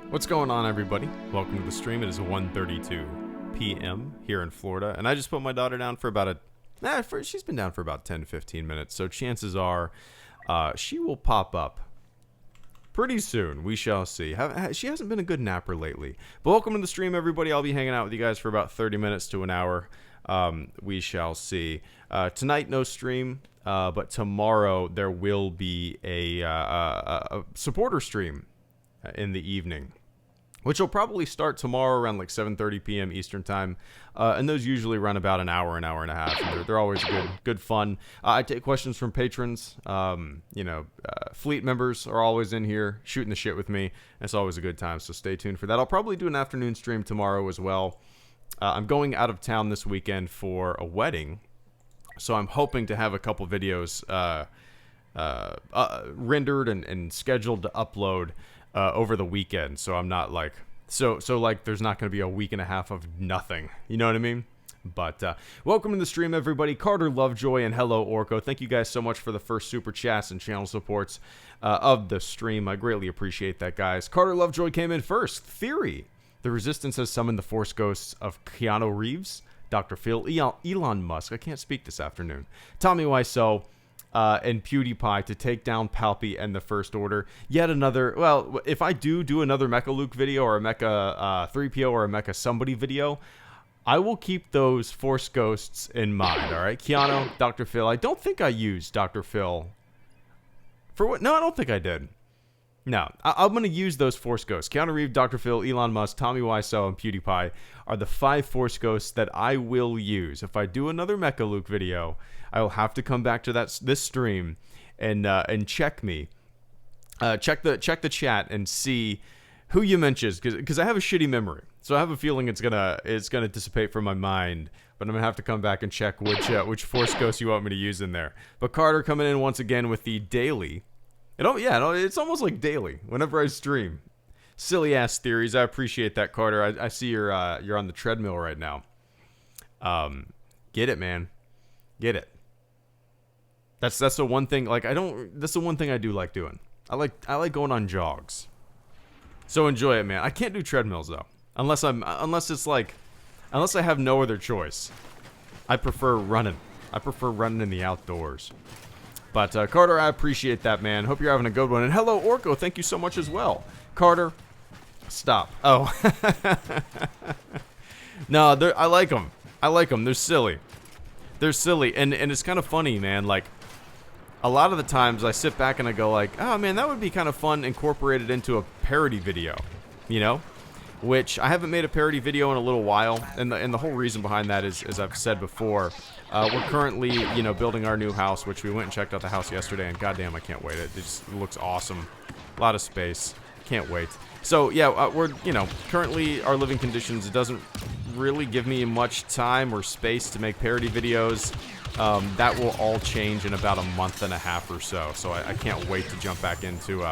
What's going on, everybody? Welcome to the stream. It is 1:32 p.m. here in Florida, and I just put my daughter down for about she's been down for about 10 to 15 minutes, so chances are she will pop up pretty soon. We shall see. She hasn't been a good napper lately. But welcome to the stream, everybody. I'll be hanging out with you guys for about 30 minutes to an hour. We shall see. Tonight, no stream, but tomorrow there will be a supporter stream in the evening, which will probably start tomorrow around like 7:30 p.m. Eastern time, and those usually run about an hour and a half. And they're always good fun. I take questions from patrons. Fleet members are always in here shooting the shit with me. It's always a good time, so stay tuned for that. I'll probably do an afternoon stream tomorrow as well. I'm going out of town this weekend for a wedding, so I'm hoping to have a couple videos rendered and scheduled to upload over the weekend, so I'm not like there's not going to be a week and a half of nothing, you know what I mean? But welcome to the stream, everybody. Carter Lovejoy and hello Orko, thank you guys so much for the first super chats and channel supports of the stream. I greatly appreciate that, guys. Carter Lovejoy came in first. Theory: the Resistance has summoned the Force ghosts of Keanu Reeves, Dr. Phil, Elon Musk, I can't speak this afternoon, Tommy Wiseau, and PewDiePie to take down Palpy and the First Order. Yet another, well, if I do another Mecha Luke video or a Mecha 3PO or a Mecha somebody video, I will keep those Force Ghosts in mind, all right? Keanu, Dr. Phil. I don't think I used Dr. Phil. For what? No, I don't think I did. No, I'm going to use those Force Ghosts. Keanu Reeves, Dr. Phil, Elon Musk, Tommy Wiseau, and PewDiePie are the 5 Force Ghosts that I will use. If I do another Mecha Luke video, I will have to come back to this stream and check me. Check the chat and see who you mentioned, because I have a shitty memory. So I have a feeling it's gonna dissipate from my mind. But I'm going to have to come back and check which Force Ghost you want me to use in there. But Carter coming in once again with the daily. It's almost like daily whenever I stream. Silly ass theories. I appreciate that, Carter. I see you're on the treadmill right now. Get it, man. Get it. That's the one thing. That's the one thing I do like doing. I like going on jogs. So enjoy it, man. I can't do treadmills though, unless I have no other choice. I prefer running. I prefer running in the outdoors. But, Carter, I appreciate that, man. Hope you're having a good one. And hello, Orko. Thank you so much as well. Carter, stop. Oh. No, I like them. I like them. They're silly. They're silly. And it's kind of funny, man. Like, a lot of the times I sit back and I go like, oh, man, that would be kind of fun incorporated into a parody video. You know? Which I haven't made a parody video in a little while. And the whole reason behind that is, as I've said before, we're currently, building our new house, which we went and checked out the house yesterday, and goddamn, I can't wait. It just looks awesome. A lot of space. Can't wait. So, yeah, we're, currently our living conditions, it doesn't really give me much time or space to make parody videos. That will all change in about a month and a half or so. So I can't wait to jump back into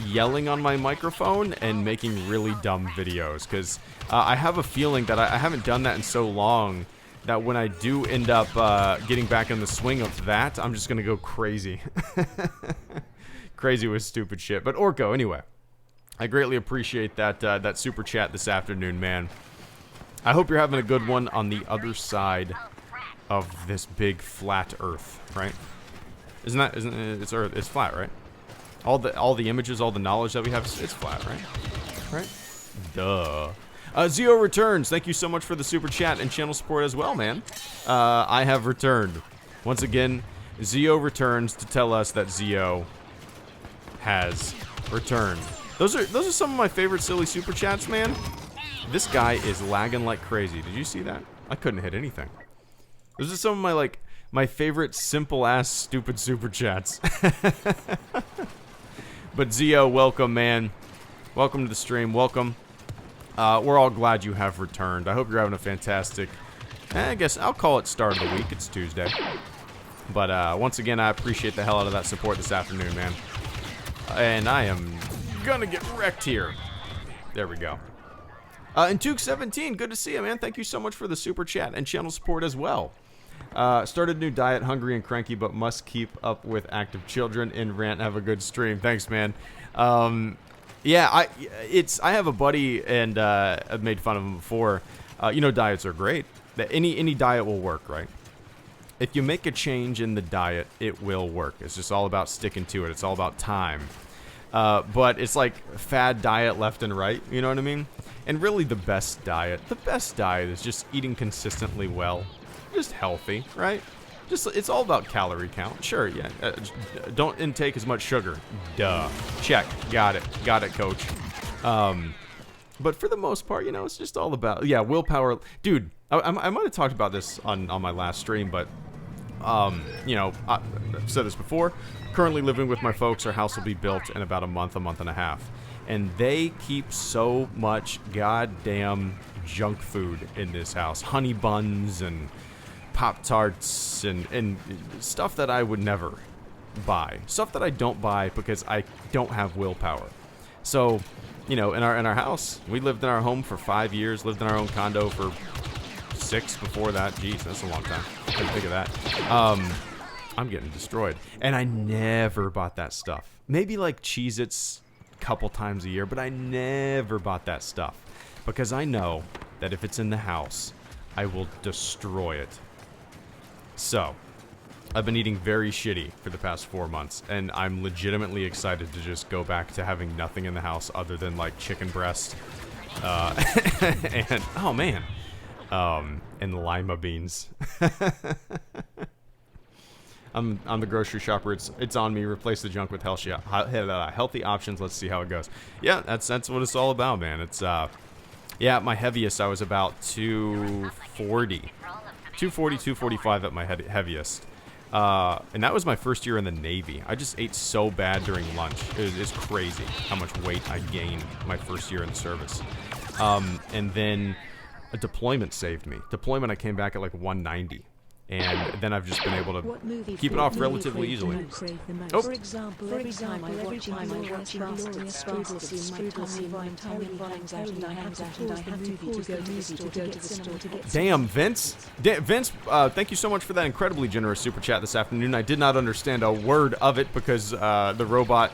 yelling on my microphone and making really dumb videos. Because I have a feeling that I haven't done that in so long that when I do end up getting back in the swing of that, I'm just going to go crazy. Crazy with stupid shit. But Orko, anyway, I greatly appreciate that super chat this afternoon, man. I hope you're having a good one on the other side of this big flat Earth, right? Isn't it? It's Earth. It's flat, right? All the images, all the knowledge that we have, it's flat, right? Right? Duh. Zio returns. Thank you so much for the super chat and channel support as well, man. I have returned. Once again, Zio returns to tell us that Zio has returned. Those are some of my favorite silly super chats, man. This guy is lagging like crazy. Did you see that? I couldn't hit anything. Those are some of my favorite simple ass stupid super chats. But Zio, welcome, man. Welcome to the stream. Welcome. We're all glad you have returned. I hope you're having a fantastic, I guess I'll call it start of the week. It's Tuesday. But once again, I appreciate the hell out of that support this afternoon, man. And I am gonna get wrecked here. There we go. And Tuke17, good to see you, man. Thank you so much for the super chat and channel support as well. Started a new diet, hungry and cranky, but must keep up with active children. In rant, have a good stream. Thanks, man. Yeah, I have a buddy, and I've made fun of him before. Diets are great. Any diet will work, right? If you make a change in the diet, it will work. It's just all about sticking to it. It's all about time. But it's like fad diet left and right, you know what I mean? And really the best diet is just eating consistently well. Just healthy, right? It's all about calorie count. Sure, yeah. Don't intake as much sugar. Duh. Check. Got it, coach. But for the most part, it's just all about, willpower. Dude, I might have talked about this on my last stream, but, I've said this before. Currently living with my folks. Our house will be built in about a month and a half. And they keep so much goddamn junk food in this house. Honey buns and Pop-Tarts and stuff that I would never buy. Stuff that I don't buy because I don't have willpower. So, in our house, we lived in our home for 5 years, lived in our own condo for 6 before that. Jeez, that's a long time. I couldn't think of that. I'm getting destroyed. And I never bought that stuff. Maybe like Cheez-Its a couple times a year, but I never bought that stuff. Because I know that if it's in the house, I will destroy it. So, I've been eating very shitty for the past 4 months, and I'm legitimately excited to just go back to having nothing in the house other than, like, chicken breast. And, oh man, and lima beans. I'm the grocery shopper. It's on me. Replace the junk with healthy options. Let's see how it goes. Yeah, that's what it's all about, man. It's yeah, my heaviest I was about 245 at my heaviest. And that was my first year in the Navy. I just ate so bad during lunch. It's crazy how much weight I gained my first year in the service. And then a deployment saved me. Deployment, I came back at like 190. And then I've just been able to keep it off relatively easily. Oh. For example, every time I watch Glorious Damn, Vince. Vince, thank you so much for that incredibly generous super chat this afternoon. I did not understand a word of it because the robot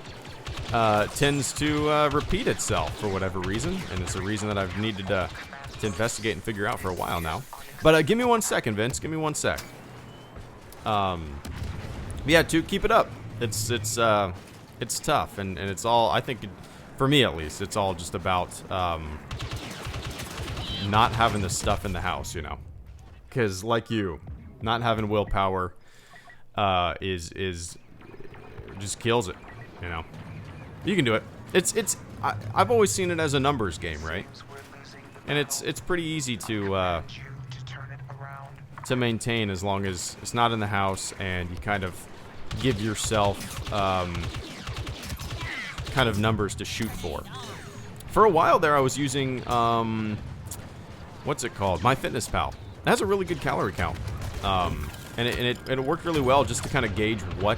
tends to repeat itself for whatever reason. And it's a reason that I've needed to investigate and figure out for a while now. But give me 1 second, Vince. Give me 1 sec. Yeah, keep it up. It's tough, and it's all, I think, for me at least, it's all just about not having the stuff in the house, you know. Because like you, not having willpower is just kills it, you know. You can do it. I've always seen it as a numbers game, right? And it's pretty easy to maintain as long as it's not in the house and you kind of give yourself kind of numbers to shoot for. For a while there, I was using what's it called? MyFitnessPal. It has a really good calorie count, and it worked really well just to kind of gauge what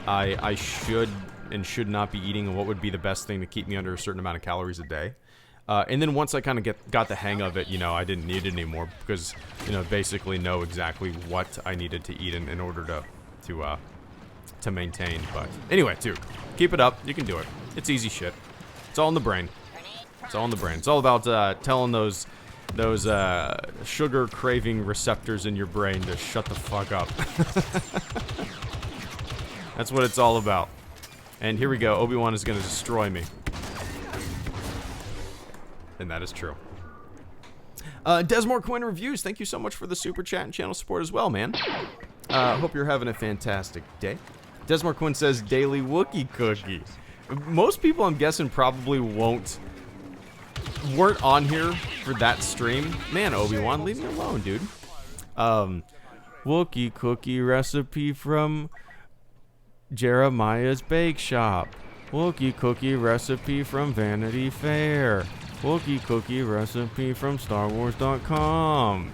I should and should not be eating and what would be the best thing to keep me under a certain amount of calories a day. And then once I kind of got the hang of it, you know, I didn't need it anymore because, you know, basically know exactly what I needed to eat in order to maintain. But anyway, dude, keep it up. You can do it. It's easy shit. It's all in the brain. It's all in the brain. It's all about telling those sugar craving receptors in your brain to shut the fuck up. That's what it's all about. And here we go. Obi-Wan is going to destroy me. And that is true. Desmore Quinn Reviews, thank you so much for the super chat and channel support as well, man. Hope you're having a fantastic day. Desmore Quinn says, daily Wookiee cookie. Most people, I'm guessing, probably weren't on here for that stream. Man, Obi-Wan, leave me alone, dude. Wookiee cookie recipe from Jeremiah's Bake Shop. Wookiee cookie recipe from Vanity Fair. Wookiee cookie recipe from StarWars.com.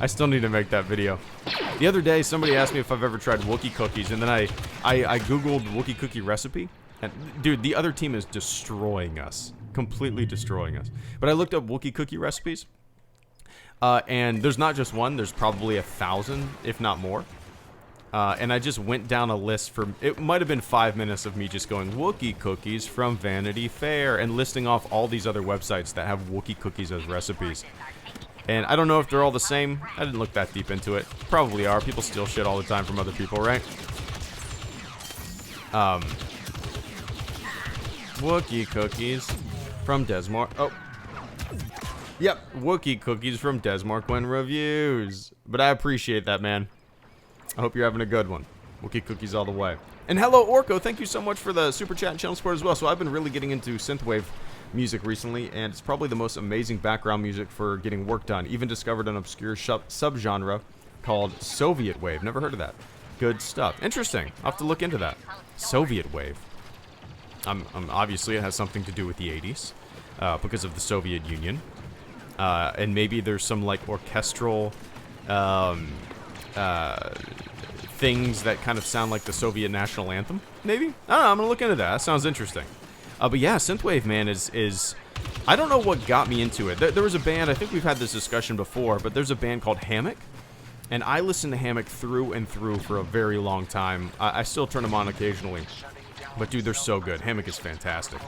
I still need to make that video. The other day, somebody asked me if I've ever tried Wookiee cookies, and then I googled Wookiee cookie recipe, and dude, the other team is destroying us, completely destroying us. But I looked up Wookiee cookie recipes, and there's not just one. There's probably 1,000, if not more. And I just went down a list for, it might have been 5 minutes of me just going, Wookiee cookies from Vanity Fair, and listing off all these other websites that have Wookiee cookies as recipes. And I don't know if they're all the same. I didn't look that deep into it. Probably are. People steal shit all the time from other people, right? Wookiee cookies from Desmore. Oh. Yep. Wookiee cookies from Desmore Quinn Reviews. But I appreciate that, man. I hope you're having a good one. Wookiee cookies all the way. And hello, Orko. Thank you so much for the super chat and channel support as well. So I've been really getting into synthwave music recently, and it's probably the most amazing background music for getting work done. Even discovered an obscure subgenre called Soviet wave. Never heard of that. Good stuff. Interesting. I'll have to look into that. Soviet wave. Obviously, it has something to do with the 80s because of the Soviet Union. And maybe there's some, like, orchestral things that kind of sound like the Soviet national anthem. Maybe? I don't know. I'm going to look into that. That sounds interesting. But yeah, synthwave, man, is I don't know what got me into it. There was a band, I think we've had this discussion before, but there's a band called Hammock. And I listened to Hammock through and through for a very long time. I still turn them on occasionally. But dude, they're so good. Hammock is fantastic.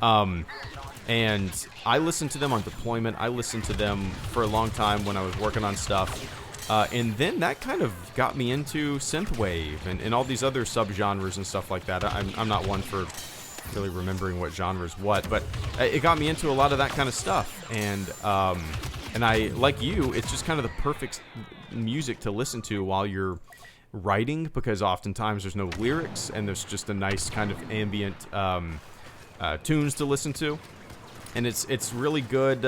And I listened to them on deployment. I listened to them for a long time when I was working on stuff. And then that kind of got me into synthwave and all these other subgenres and stuff like that. I'm not one for really remembering what genre is what, but it got me into a lot of that kind of stuff. And And I, like you, it's just kind of the perfect music to listen to while you're writing, because oftentimes there's no lyrics and there's just a nice kind of ambient tunes to listen to, and it's really good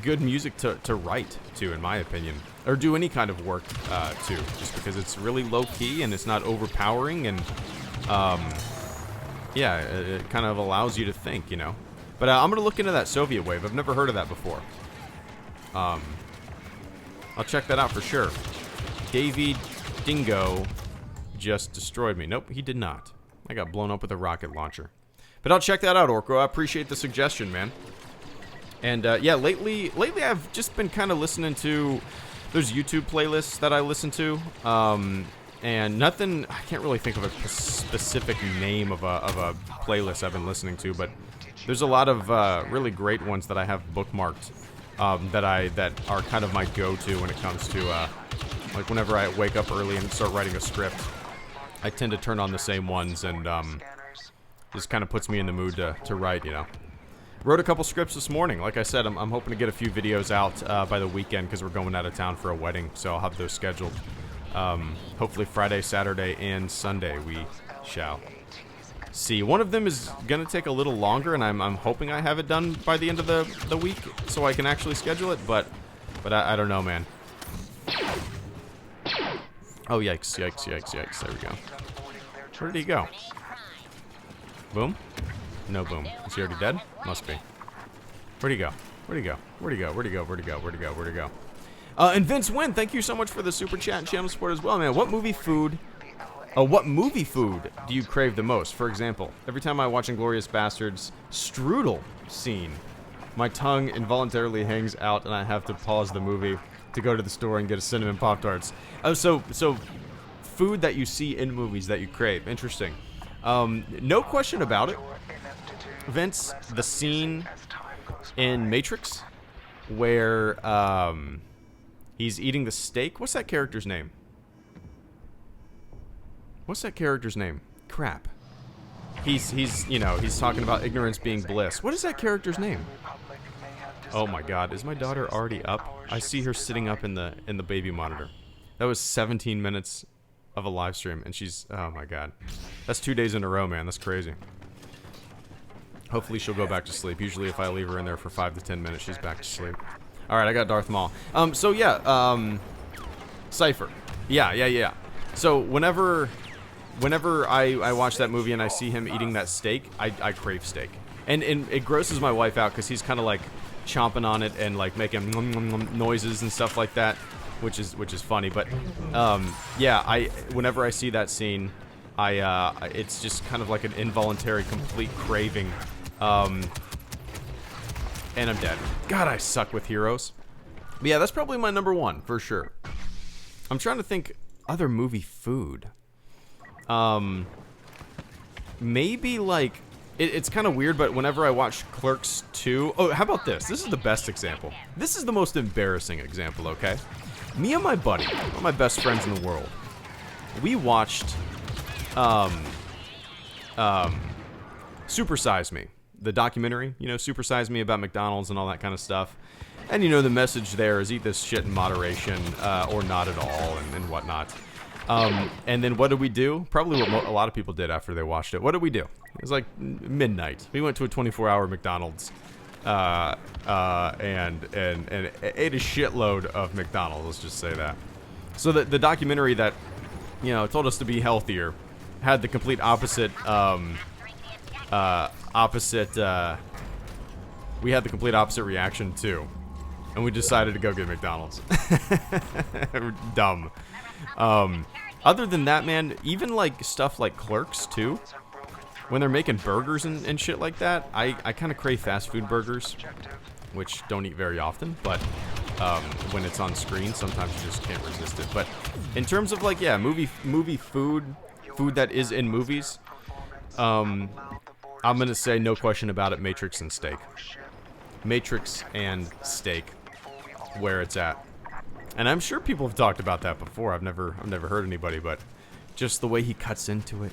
good music to write to, in my opinion, or do any kind of work to, just because it's really low key and it's not overpowering, and yeah, it kind of allows you to think, you know. But I'm gonna look into that Soviet wave. I've never heard of that before. I'll check that out for sure. Davy Dingo just destroyed me. Nope, he did not. I got blown up with a rocket launcher. But I'll check that out, Orko. I appreciate the suggestion, man. And yeah, lately I've just been kind of listening to, there's YouTube playlists that I listen to, and nothing, I can't really think of a specific name of a playlist I've been listening to, but there's a lot of really great ones that I have bookmarked, that are kind of my go-to when it comes to like whenever I wake up early and start writing a script. I tend to turn on the same ones, and just kind of puts me in the mood to write, you know. Wrote a couple scripts this morning. Like I said, I'm hoping to get a few videos out by the weekend, because we're going out of town for a wedding, so I'll have those scheduled. Hopefully Friday, Saturday, and Sunday we shall see. One of them is gonna take a little longer, and I'm hoping I have it done by the end of the week, so I can actually schedule it. But I don't know, man. Oh, yikes, yikes, yikes, yikes. There we go. Where did he go? Boom? No boom. Is he already dead? Must be. Where'd he go? Where'd he go? Where'd he go? Where'd he go? Where'd he go? Where'd he go? Where'd he go? And Vince Wynn, thank you so much for the super chat and channel support as well, man. What movie food do you crave the most? For example, every time I watch Inglourious Bastards strudel scene, my tongue involuntarily hangs out and I have to pause the movie to go to the store and get a cinnamon Pop-Tarts. Oh, so food that you see in movies that you crave. Interesting. No question about it, Vince, the scene in Matrix where he's eating the steak. What's that character's name? What's that character's name? Crap. He's you know, he's talking about ignorance being bliss. What is that character's name? Oh my god, is my daughter already up? I see her sitting up in the baby monitor. That was 17 minutes of a live stream, and she's, oh my god. That's 2 days in a row, man. That's crazy. Hopefully she'll go back to sleep. Usually if I leave her in there for 5 to 10 minutes, she's back to sleep. Alright, I got Darth Maul. So yeah, Cypher. Yeah. So whenever I watch that movie and I see him eating that steak, I crave steak. And it grosses my wife out, because he's kind of like chomping on it and like making noises and stuff like that, which is funny. But yeah, whenever I see that scene, it's just kind of like an involuntary complete craving, and I'm dead. God, I suck with heroes. But yeah, that's probably my number one for sure. I'm trying to think other movie food. Maybe like it's kind of weird, but whenever I watch Clerks 2... Oh, how about this? This is the best example. This is the most embarrassing example, okay? Me and my buddy, one of my best friends in the world, we watched Super Size Me, the documentary, you know, Super Size Me about McDonald's and all that kind of stuff. And, you know, the message there is eat this shit in moderation, or not at all, and whatnot. And then what did we do? Probably what a lot of people did after they watched it. What did we do? It was like midnight. We went to a 24-hour McDonald's, and ate a shitload of McDonald's. Let's just say that. So the documentary that, you know, told us to be healthier had the complete opposite. We had the complete opposite reaction too, and we decided to go get McDonald's. Dumb. Other than that, man, even like stuff like Clerks too, when they're making burgers and shit like that, I kind of crave fast food burgers, which don't eat very often, but when it's on screen, sometimes you just can't resist it. But in terms of like, yeah, movie food that is in movies, I'm gonna say no question about it, Matrix and steak. Matrix and steak, where it's at. And I'm sure people have talked about that before. I've never heard anybody, but just the way he cuts into it,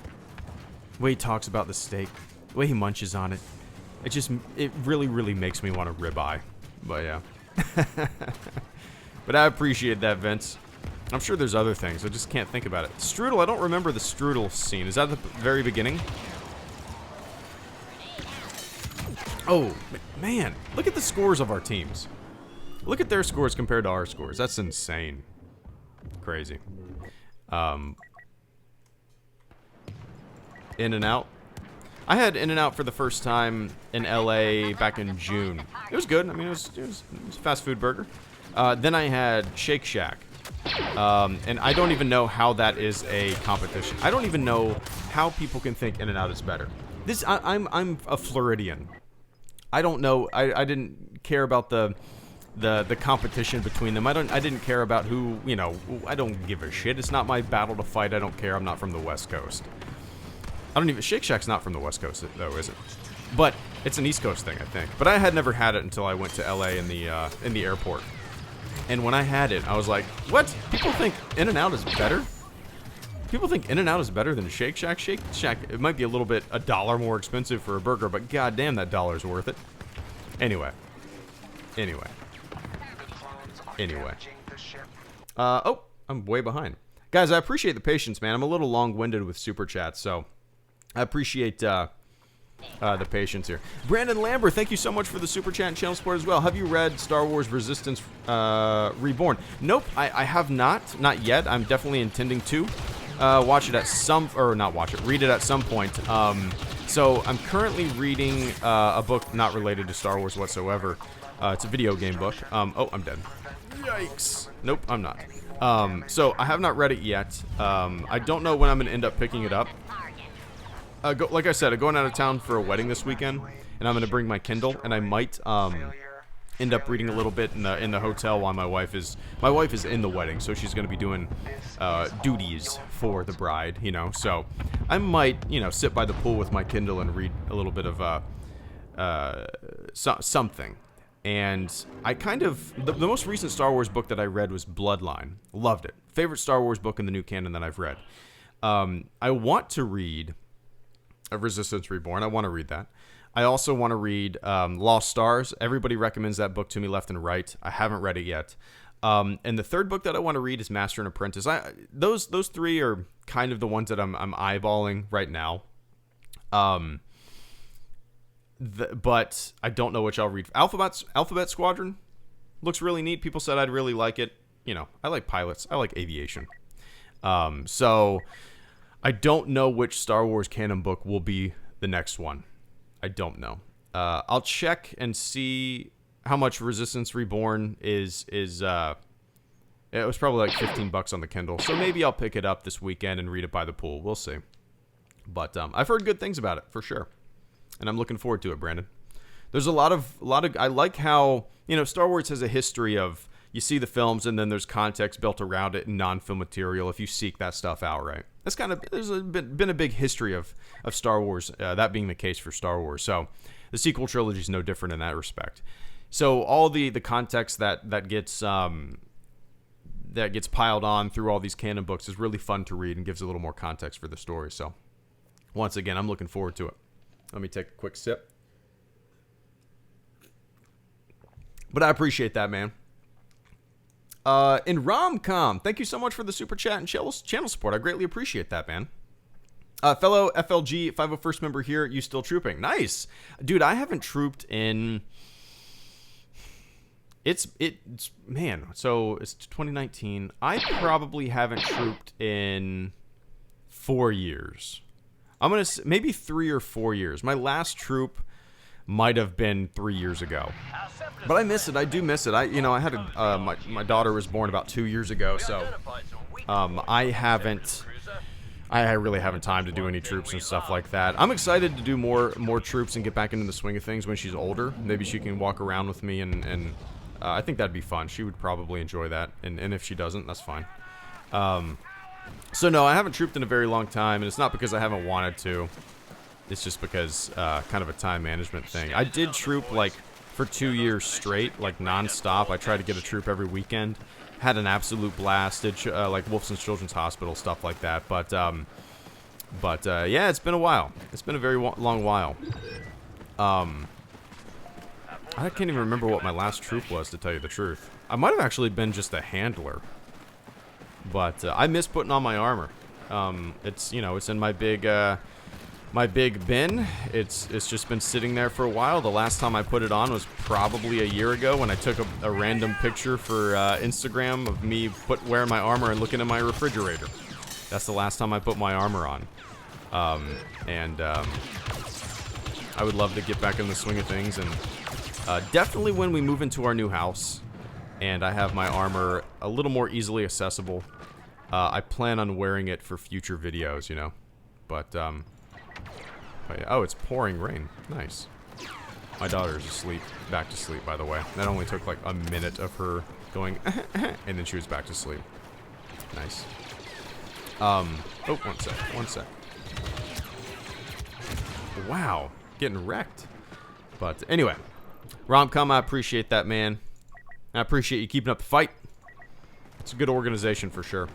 the way he talks about the steak, the way he munches on it, it really, really makes me want a ribeye. But yeah. But I appreciate that, Vince. I'm sure there's other things. I just can't think about it. Strudel, I don't remember the Strudel scene. Is that the very beginning? Oh, man. Look at the scores of our teams. Look at their scores compared to our scores. That's insane. Crazy. In-N-Out. I had In-N-Out for the first time in LA back in June. It was good. I mean, it was a fast food burger. Then I had Shake Shack. And I don't even know how that is a competition. I don't even know how people can think In-N-Out is better. I'm a Floridian. I don't know. I didn't care about the competition between them. I didn't care about who, you know, I don't give a shit. It's not my battle to fight. I don't care. I'm not from the West Coast. Shake Shack's not from the West Coast though, is it? But it's an East Coast thing, I think. But I had never had it until I went to LA in the airport. And when I had it, I was like, what? People think In-N-Out is better? People think In-N-Out is better than Shake Shack? Shake Shack, it might be a little bit, $1 more expensive for a burger, but goddamn, that $1's worth it. Anyway. Oh, I'm way behind. Guys, I appreciate the patience, man. I'm a little long-winded with Super Chats, so I appreciate the patience here. Brandon Lambert, thank you so much for the Super Chat and channel support as well. Have you read Star Wars Resistance Reborn? Nope, I have not. Not yet. I'm definitely intending to watch it at some... Or not watch it. Read it at some point. So I'm currently reading a book not related to Star Wars whatsoever. It's a video game book. Oh, I'm dead. Yikes. Nope, I'm not. So I have not read it yet. I don't know when I'm going to end up picking it up. Like I said, I'm going out of town for a wedding this weekend, and I'm going to bring my Kindle, and I might end up reading a little bit in the hotel while my wife is in the wedding, so she's going to be doing duties for the bride, you know. So I might, you know, sit by the pool with my Kindle and read a little bit of something. And I kind of the most recent Star Wars book that I read was Bloodline. Loved it. Favorite Star Wars book in the new canon that I've read. I want to read Resistance Reborn. I want to read that. I also want to read Lost Stars. Everybody recommends that book to me left and right. I haven't read it yet. And the third book that I want to read is Master and Apprentice. Those three are kind of the ones that I'm eyeballing right now. But I don't know which I'll read. Alphabet Squadron looks really neat. People said I'd really like it. You know, I like pilots. I like aviation. So I don't know which Star Wars canon book will be the next one. I don't know. I'll check and see how much Resistance Reborn is. It was probably like $15 on the Kindle, so maybe I'll pick it up this weekend and read it by the pool. We'll see. But I've heard good things about it for sure, and I'm looking forward to it, Brandon. There's a lot of. I like how, you know, Star Wars has a history of, you see the films and then there's context built around it and non-film material if you seek that stuff out, right? That's kind of, there's been a big history of Star Wars, that being the case for Star Wars. So the sequel trilogy is no different in that respect. So all the context that gets piled on through all these canon books is really fun to read and gives a little more context for the story. So once again, I'm looking forward to it. Let me take a quick sip. But I appreciate that, man. In Romcom, thank you so much for the super chat and channel support. I greatly appreciate that, man. Fellow FLG 501st member here, you still trooping? Nice, dude. I haven't trooped in. It's man. So it's 2019. I probably haven't trooped in 4 years. I'm gonna maybe 3 or 4 years. My last troop might have been 3 years ago, but I miss it. I do miss it. I had my daughter was born about 2 years ago, so I really haven't time to do any troops and stuff like that. I'm excited to do more troops and get back into the swing of things when she's older. Maybe she can walk around with me, and I think that'd be fun. She would probably enjoy that, and if she doesn't, that's fine. So no, I haven't trooped in a very long time, and it's not because I haven't wanted to. It's just because kind of a time management thing. I did troop like for 2 years straight, like nonstop. I tried to get a troop every weekend. Had an absolute blast. Did like Wolfson's Children's Hospital, stuff like that. But yeah, it's been a while. It's been a very long while. I can't even remember what my last troop was, to tell you the truth. I might have actually been just a handler. But I miss putting on my armor. It's, you know, it's in my big bin. It's just been sitting there for a while. The last time I put it on was probably a year ago when I took a random picture for Instagram of me wearing my armor and looking at my refrigerator. That's the last time I put my armor on. I would love to get back in the swing of things, and definitely when we move into our new house and I have my armor a little more easily accessible, I plan on wearing it for future videos, you know. But oh, it's pouring rain. Nice. My daughter's asleep. Back to sleep, by the way. That only took like a minute of her going, and then she was back to sleep. Nice. Oh, one sec. Wow. Getting wrecked. But anyway, Romcom, I appreciate that, man. I appreciate you keeping up the fight. It's a good organization for sure.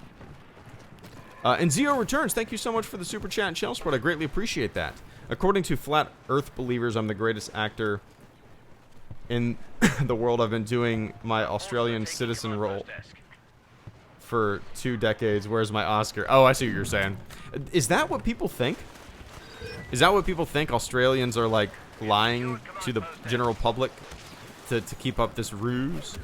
And Zio Returns, thank you so much for the super chat and channel support. I greatly appreciate that. According to Flat Earth Believers, I'm the greatest actor in the world. I've been doing my Australian citizen role for 2 decades. Where's my Oscar? Oh, I see what you're saying. Is that what people think? Is that what people think? Australians are like lying to the general public to keep up this ruse?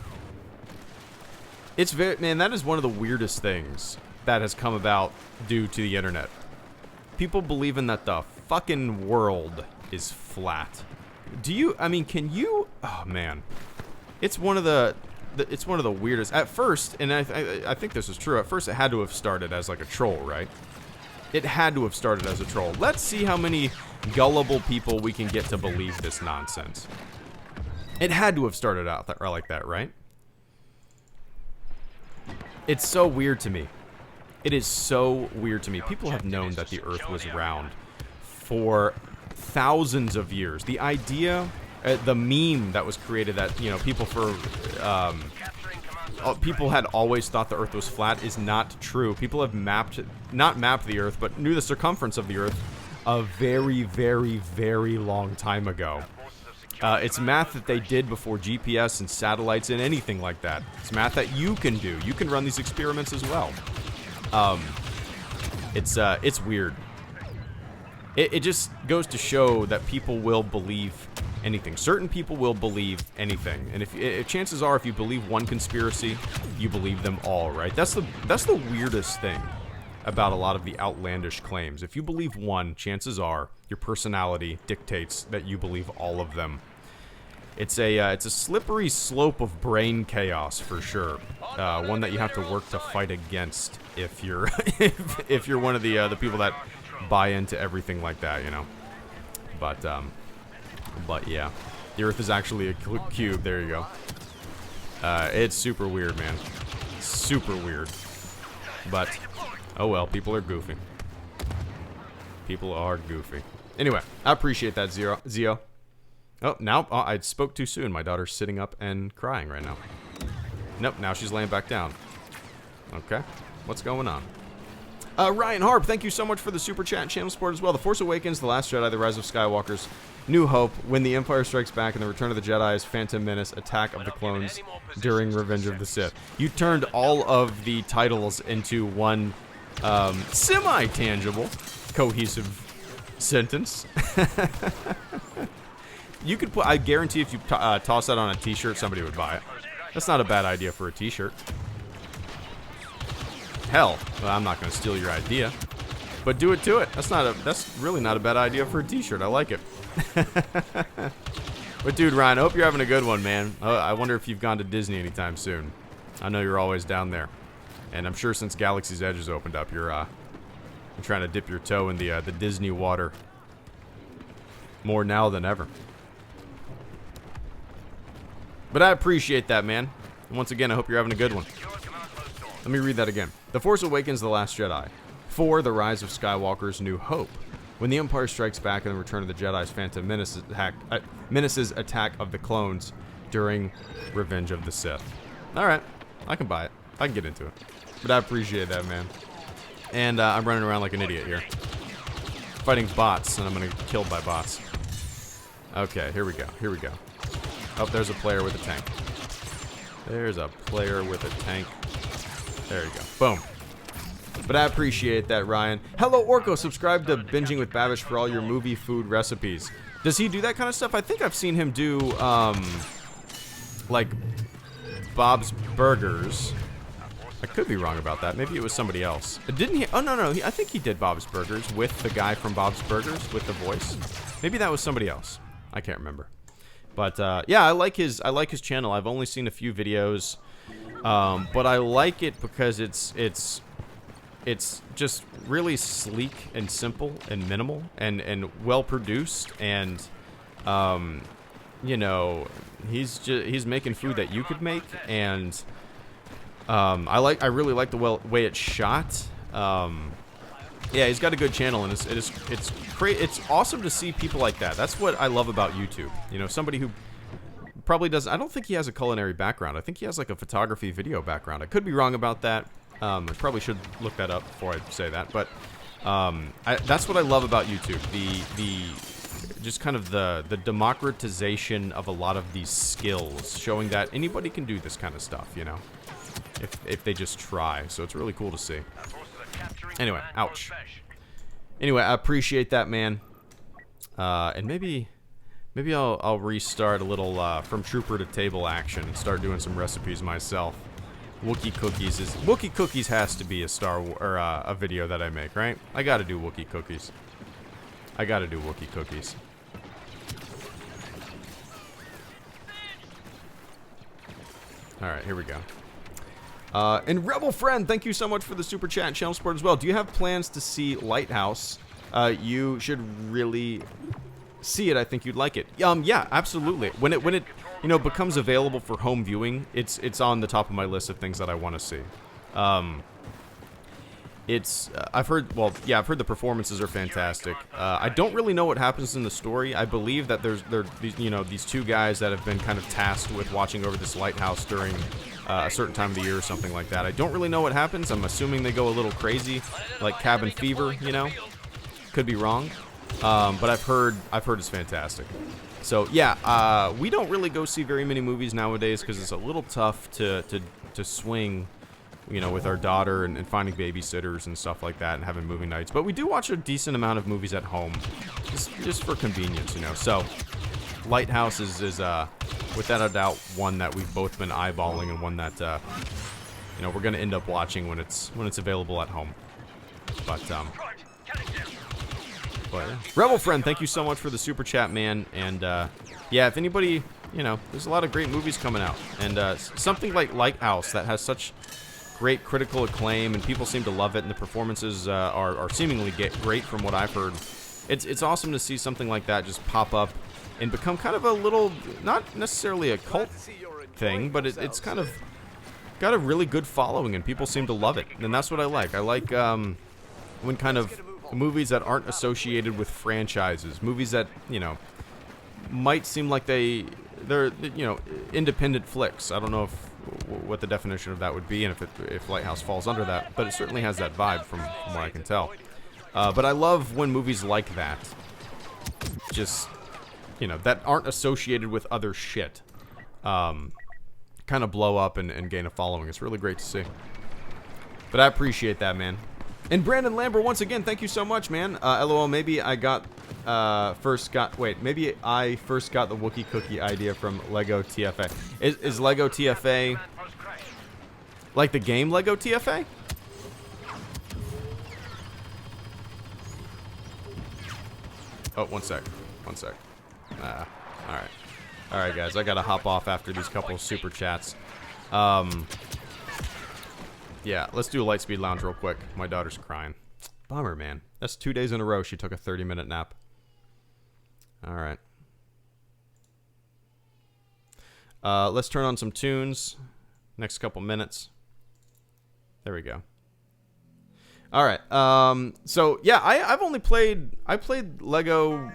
It's very, man, that is one of the weirdest things that has come about due to the internet. People believing that the fucking world is flat. Do you, I mean, can you, oh man. It's one of the weirdest. At first, and I think this is true, at first it had to have started as like a troll, right? It had to have started as a troll. Let's see how many gullible people we can get to believe this nonsense. It had to have started out like that, right? It's so weird to me. It is so weird to me. People have known that the Earth was round for thousands of years. The idea, the meme that was created that, you know, people had always thought the Earth was flat is not true. People have not mapped the Earth, but knew the circumference of the Earth a very, very, very long time ago. It's math that they did before GPS and satellites and anything like that. It's math that you can do. You can run these experiments as well. It's weird. It just goes to show that people will believe anything. Certain people will believe anything, and if chances are, if you believe one conspiracy, you believe them all, right? That's the weirdest thing about a lot of the outlandish claims. If you believe one, chances are your personality dictates that you believe all of them. It's a slippery slope of brain chaos for sure. One that you have to work to fight against if you're if you're one of the people that buy into everything like that, you know. But yeah, the Earth is actually a cube. There you go. It's super weird, man. Super weird. But oh well, people are goofy. People are goofy. Anyway, I appreciate that, Zio. Oh, now I spoke too soon. My daughter's sitting up and crying right now. Nope, now she's laying back down. Okay, what's going on? Ryan Harp, thank you so much for the super chat and channel support as well. The Force Awakens, The Last Jedi, The Rise of Skywalker's New Hope, When the Empire Strikes Back, and The Return of the Jedi is Phantom Menace, Attack of the Clones during Revenge of the Sith. You turned all of the titles into one semi-tangible, cohesive sentence. You could put, I guarantee if you toss that on a t-shirt, somebody would buy it. That's not a bad idea for a t-shirt. Hell, well, I'm not going to steal your idea, but do it to it. That's really not a bad idea for a t-shirt. I like it. But dude, Ryan, I hope you're having a good one, man. I wonder if you've gone to Disney anytime soon. I know you're always down there, and I'm sure since Galaxy's Edge has opened up, you're trying to dip your toe in the Disney water more now than ever. But I appreciate that, man. And once again, I hope you're having a good one. Let me read that again. The Force Awakens, The Last Jedi. 4, The Rise of Skywalker's New Hope. When the Empire Strikes Back and The Return of the Jedi's Phantom Menace's Attack of the Clones during Revenge of the Sith. Alright, I can buy it. I can get into it. But I appreciate that, man. And I'm running around like an idiot here. Fighting bots, and I'm going to get killed by bots. Okay, here we go. Here we go. Oh, there's a player with a tank. There's a player with a tank. There you go. Boom. But I appreciate that, Ryan. Hello, Orko. Subscribe to Binging with Babish for all your movie food recipes. Does he do that kind of stuff? I think I've seen him do, like, Bob's Burgers. I could be wrong about that. Maybe it was somebody else. Didn't he? Oh, no. I think he did Bob's Burgers with the guy from Bob's Burgers with the voice. Maybe that was somebody else. I can't remember. But, yeah, I like his channel. I've only seen a few videos. But I like it because it's just really sleek and simple and minimal and well produced, and you know, he's making food that you could make, and I really like the way it's shot. Yeah, he's got a good channel, and it's awesome to see people like that. That's what I love about YouTube. You know, somebody who probably does. I don't think he has a culinary background. I think he has like a photography video background. I could be wrong about that. I probably should look that up before I say that, but that's what I love about YouTube. The just kind of the democratization of a lot of these skills, showing that anybody can do this kind of stuff, you know, if they just try. So it's really cool to see. Anyway, ouch. Anyway, I appreciate that, man. And maybe I'll restart a little from trooper to table action and start doing some recipes myself. Wookie Cookies has to be a a video that I make, right? I gotta do Wookie Cookies. Alright, here we go. And Rebel Friend, thank you so much for the super chat and channel support as well. Do you have plans to see Lighthouse? You should really see it. I think you'd like it. Yeah, absolutely. When it you know, becomes available for home viewing, it's on the top of my list of things that I want to see. I've heard the performances are fantastic. I don't really know what happens in the story. I believe that there's these two guys that have been kind of tasked with watching over this lighthouse during a certain time of the year or something like that. I don't really know what happens. I'm assuming they go a little crazy, like cabin fever, you know. Could be wrong, but I've heard it's fantastic. So yeah, we don't really go see very many movies nowadays because it's a little tough to swing, you know, with our daughter and finding babysitters and stuff like that and having movie nights. But we do watch a decent amount of movies at home, just for convenience, you know. So Lighthouse is without a doubt one that we've both been eyeballing, and one that you know, we're gonna end up watching when it's available at home. But yeah. Rebel Friend, thank you so much for the super chat, man. And yeah, if anybody, you know, there's a lot of great movies coming out, and something like Lighthouse that has such great critical acclaim and people seem to love it, and the performances are seemingly great from what I've heard. It's awesome to see something like that just pop up and become kind of a little, not necessarily a cult thing, but it's kind of got a really good following and people seem to love it, and that's what I like. I like when kind of movies that aren't associated with franchises, movies that, you know, might seem like they're, you know, independent flicks. I don't know what the definition of that would be, and if Lighthouse falls under that, but it certainly has that vibe from what I can tell. But I love when movies like that, just, you know, that aren't associated with other shit, kind of blow up and gain a following. It's really great to see. But I appreciate that, man. And Brandon Lambert, once again, thank you so much, man. LOL, maybe I first got the Wookie Cookie idea from Lego TFA. Is Lego TFA like the game Lego TFA? Oh, one sec. Alright, guys, I gotta hop off after these couple of super chats. Yeah, let's do a Lightspeed Lounge real quick. My daughter's crying. Bummer, man. That's 2 days in a row she took a 30-minute nap. Alright. Let's turn on some tunes. Next couple minutes. There we go. Alright, so yeah, I played Lego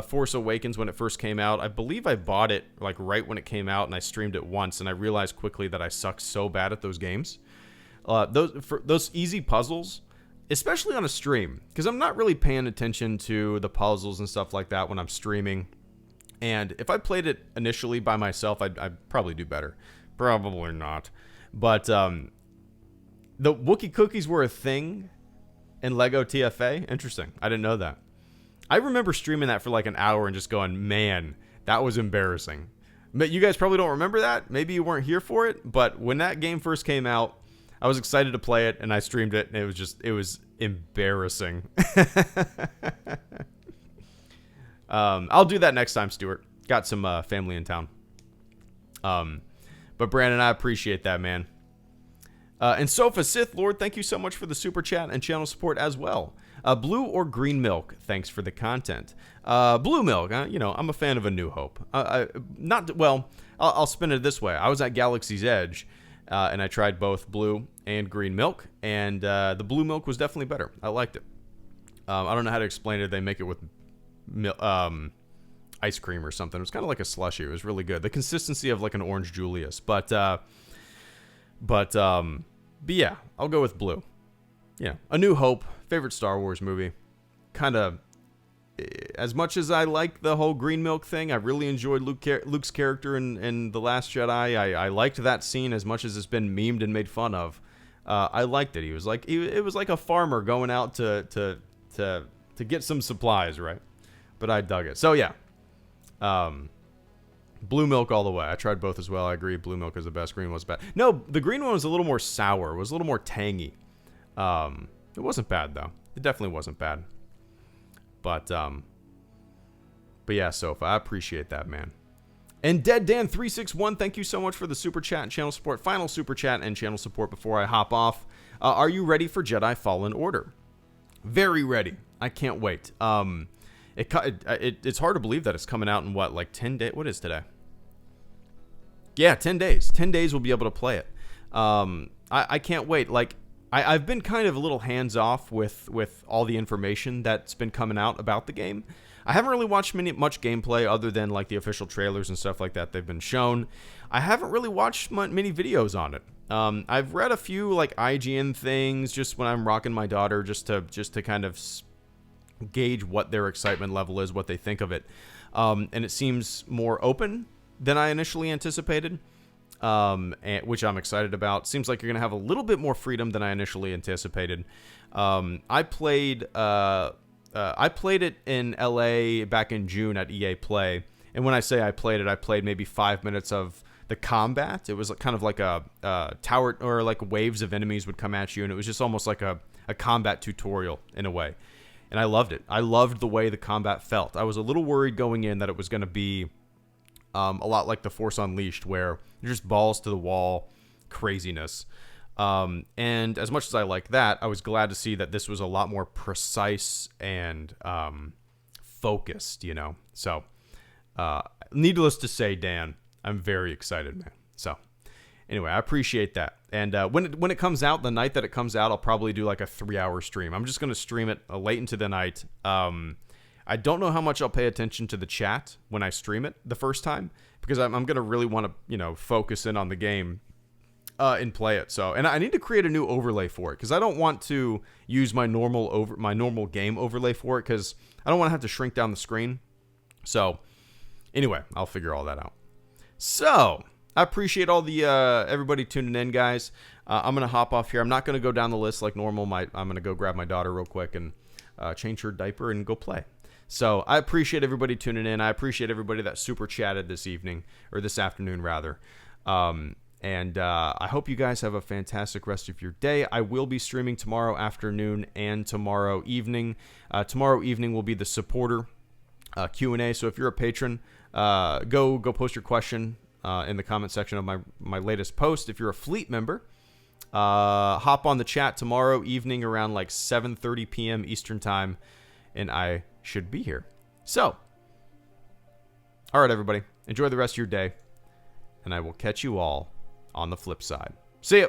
Force Awakens when it first came out. I believe I bought it like right when it came out, and I streamed it once, and I realized quickly that I suck so bad at those games. Those easy puzzles, especially on a stream, because I'm not really paying attention to the puzzles and stuff like that when I'm streaming. And if I played it initially by myself, I'd probably do better. Probably not. But the Wookiee cookies were a thing in Lego TFA. Interesting. I didn't know that. I remember streaming that for like an hour and just going, man, that was embarrassing. But you guys probably don't remember that. Maybe you weren't here for it. But when that game first came out, I was excited to play it, and I streamed it, and it was embarrassing. I'll do that next time, Stuart. Got some family in town. But Brandon, I appreciate that, man. And Sofa Sith Lord, thank you so much for the super chat and channel support as well. Blue or green milk, thanks for the content. Blue milk, I'm a fan of A New Hope. I'll spin it this way. I was at Galaxy's Edge, and I tried both blue and green milk, and the blue milk was definitely better. I liked it. I don't know how to explain it. They make it with ice cream or something. It was kind of like a slushie. It was really good. The consistency of like an orange Julius, but yeah, I'll go with blue. Yeah, A New Hope, favorite Star Wars movie. Kind of, as much as I like the whole green milk thing, I really enjoyed Luke's character in The Last Jedi. I liked that scene as much as it's been memed and made fun of. I liked it. It was like a farmer going out to get some supplies, right? But I dug it. So yeah, blue milk all the way. I tried both as well. I agree. Blue milk is the best. Green was bad. No, the green one was a little more sour. It was a little more tangy. It wasn't bad though. It definitely wasn't bad. But yeah, Sofa, I appreciate that, man. And Dead Dan 361, thank you so much for the super chat and channel support. Final super chat and channel support before I hop off. Are you ready for Jedi Fallen Order? Very ready. I can't wait. It's hard to believe that it's coming out in what, like 10 days? What is today? Yeah, 10 days. 10 days we'll be able to play it. I can't wait. Like, I've been kind of a little hands-off with all the information that's been coming out about the game. I haven't really watched much gameplay other than like the official trailers and stuff like that they've been shown. I haven't really watched many videos on it. I've read a few like IGN things just when I'm rocking my daughter just to kind of gauge what their excitement level is, what they think of it. And it seems more open than I initially anticipated. Which I'm excited about. Seems like you're gonna have a little bit more freedom than I initially anticipated. I played it in LA back in June at EA Play, and when I say I played maybe 5 minutes of the combat. It was kind of like a tower, or like waves of enemies would come at you, and it was just almost like a combat tutorial in a way. And I loved it. I loved the way the combat felt. I was a little worried going in that it was going to be a lot like The Force Unleashed, where you're just balls to the wall craziness. And as much as I like that, I was glad to see that this was a lot more precise and focused, you know. So, needless to say, Dan, I'm very excited, man. So, anyway, I appreciate that. And when it comes out, the night that it comes out, I'll probably do like a 3-hour stream. I'm just going to stream it late into the night. I don't know how much I'll pay attention to the chat when I stream it the first time, because I'm going to really want to, you know, focus in on the game and play it. So, and I need to create a new overlay for it, because I don't want to use my normal game overlay for it, because I don't want to have to shrink down the screen. So, anyway, I'll figure all that out. So, I appreciate all the everybody tuning in, guys. I'm going to hop off here. I'm not going to go down the list like normal. I'm going to go grab my daughter real quick and change her diaper and go play. So I appreciate everybody tuning in. I appreciate everybody that super chatted this evening, or this afternoon rather. And I hope you guys have a fantastic rest of your day. I will be streaming tomorrow afternoon and tomorrow evening. Tomorrow evening will be the supporter Q&A. So if you're a patron, go post your question in the comment section of my latest post. If you're a fleet member, hop on the chat tomorrow evening around like 7:30 p.m. Eastern time, and I should be here. So, all right, everybody, enjoy the rest of your day, and I will catch you all on the flip side. See ya.